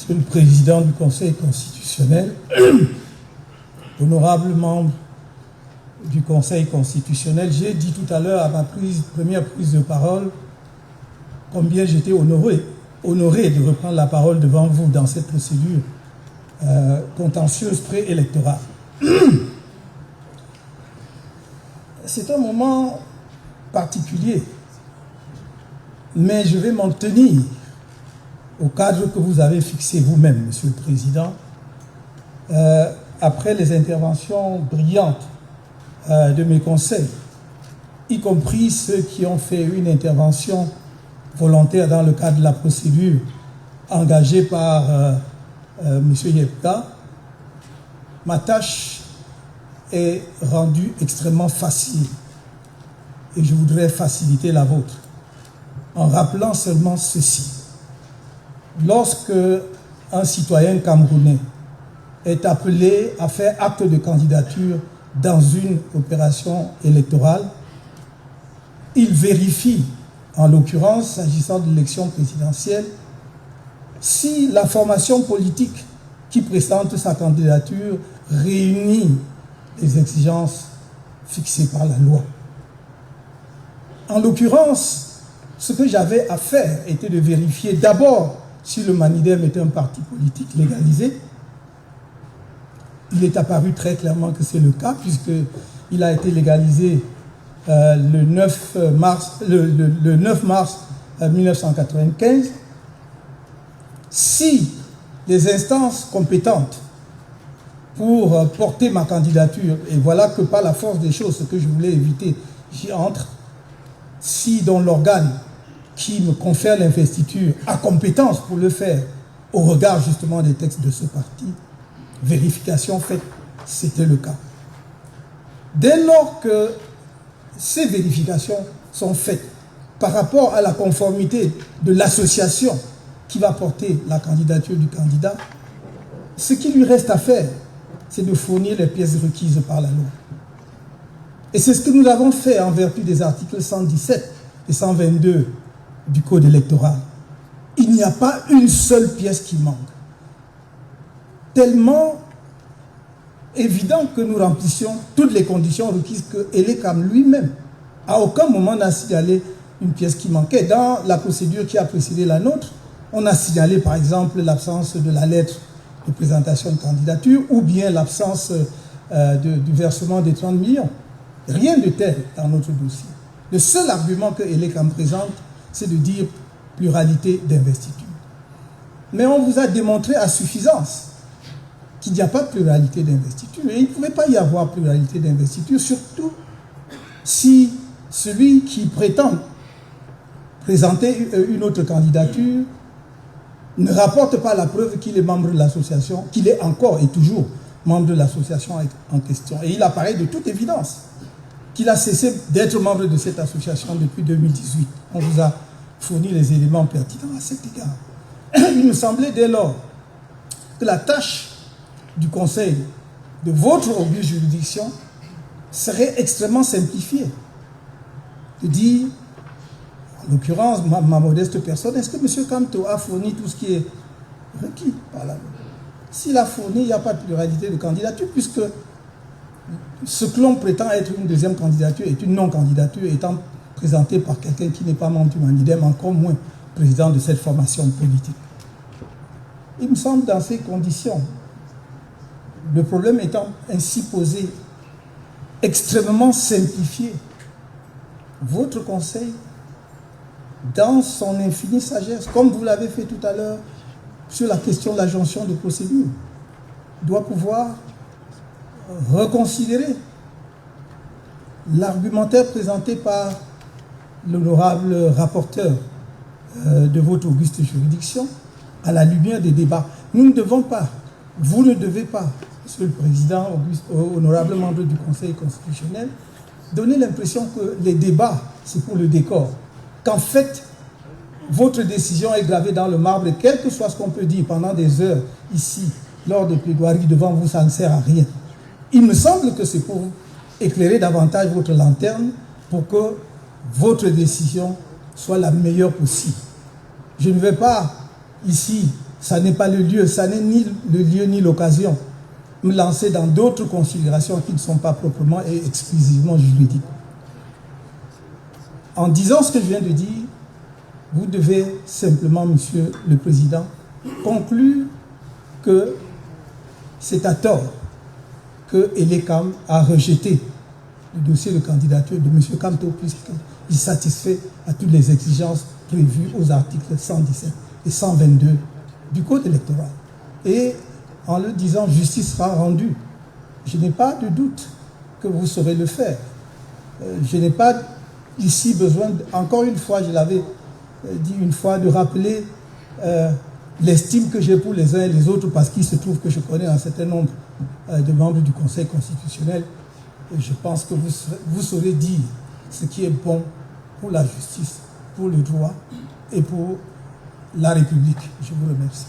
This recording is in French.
Monsieur le Président du Conseil constitutionnel, honorable membre du Conseil constitutionnel, j'ai dit tout à l'heure à ma première prise de parole combien j'étais honoré de reprendre la parole devant vous dans cette procédure contentieuse préélectorale. C'est un moment particulier, mais je vais m'en tenir au cadre que vous avez fixé vous-même, Monsieur le Président, après les interventions brillantes de mes conseils, y compris ceux qui ont fait une intervention volontaire dans le cadre de la procédure engagée par M. Yepka, ma tâche est rendue extrêmement facile et je voudrais faciliter la vôtre en rappelant seulement ceci. Lorsque un citoyen camerounais est appelé à faire acte de candidature dans une opération électorale, il vérifie, en l'occurrence, s'agissant de l'élection présidentielle, si la formation politique qui présente sa candidature réunit les exigences fixées par la loi. En l'occurrence, ce que j'avais à faire était de vérifier d'abord si le Manidem était un parti politique légalisé. Il est apparu très clairement que c'est le cas, puisqu'il a été légalisé le 9 mars 1995. Si les instances compétentes pour porter ma candidature, et voilà que par la force des choses, ce que je voulais éviter, j'y entre, si dans l'organe qui me confère l'investiture a compétence pour le faire, au regard justement des textes de ce parti, vérification faite, c'était le cas. Dès lors que ces vérifications sont faites par rapport à la conformité de l'association qui va porter la candidature du candidat, ce qui lui reste à faire, c'est de fournir les pièces requises par la loi. Et c'est ce que nous avons fait en vertu des articles 117 et 122 du Code électoral. Il n'y a pas une seule pièce qui manque. Tellement évident que nous remplissions toutes les conditions requises que Elekam lui-même, à aucun moment n'a signalé une pièce qui manquait. Dans la procédure qui a précédé la nôtre, on a signalé par exemple l'absence de la lettre de présentation de candidature ou bien l'absence du versement des 30 millions. Rien de tel dans notre dossier. Le seul argument que Elekam présente, c'est de dire pluralité d'investiture. Mais on vous a démontré à suffisance qu'il n'y a pas de pluralité d'investiture. Et il ne pouvait pas y avoir pluralité d'investiture, surtout si celui qui prétend présenter une autre candidature ne rapporte pas la preuve qu'il est membre de l'association, qu'il est encore et toujours membre de l'association en question. Et il apparaît de toute évidence qu'il a cessé d'être membre de cette association depuis 2018. On vous a fourni les éléments pertinents à cet égard. Il me semblait dès lors que la tâche du Conseil de votre auguste juridiction serait extrêmement simplifiée. De dire, en l'occurrence, ma modeste personne, est-ce que M. Kamto a fourni tout ce qui est requis par la loi? S'il a fourni, il n'y a pas de pluralité de candidature, puisque ce que l'on prétend être une deuxième candidature est une non-candidature étant présentée par quelqu'un qui n'est pas membre du Manidem, encore moins président de cette formation politique. Il me semble dans ces conditions, le problème étant ainsi posé, extrêmement simplifié, votre conseil, dans son infinie sagesse, comme vous l'avez fait tout à l'heure sur la question de la jonction de procédure, doit pouvoir reconsidérer l'argumentaire présenté par l'honorable rapporteur de votre auguste juridiction à la lumière des débats. Nous ne devons pas, vous ne devez pas, Monsieur le Président, honorable membre du Conseil constitutionnel, donner l'impression que les débats, c'est pour le décor. Qu'en fait, votre décision est gravée dans le marbre et quel que soit ce qu'on peut dire pendant des heures ici, lors de plaidoiries devant vous, ça ne sert à rien. Il me semble que c'est pour éclairer davantage votre lanterne pour que votre décision soit la meilleure possible. Je ne vais pas ici ça n'est pas le lieu, ça n'est ni le lieu ni l'occasion. Me lancer dans d'autres considérations qui ne sont pas proprement et exclusivement juridiques. En disant ce que je viens de dire, vous devez simplement, Monsieur le Président, conclure que c'est à tort que Elekam a rejeté le dossier de candidature de M. Kamto puisqu'il satisfait à toutes les exigences prévues aux articles 117 et 122 du Code électoral. Et en le disant, justice sera rendue. Je n'ai pas de doute que vous saurez le faire. Je n'ai pas ici besoin, encore une fois, je l'avais dit une fois, de rappeler l'estime que j'ai pour les uns et les autres, parce qu'il se trouve que je connais un certain nombre de membres du Conseil constitutionnel. Et je pense que vous saurez dire ce qui est bon pour la justice, pour le droit et pour la République. Je vous remercie.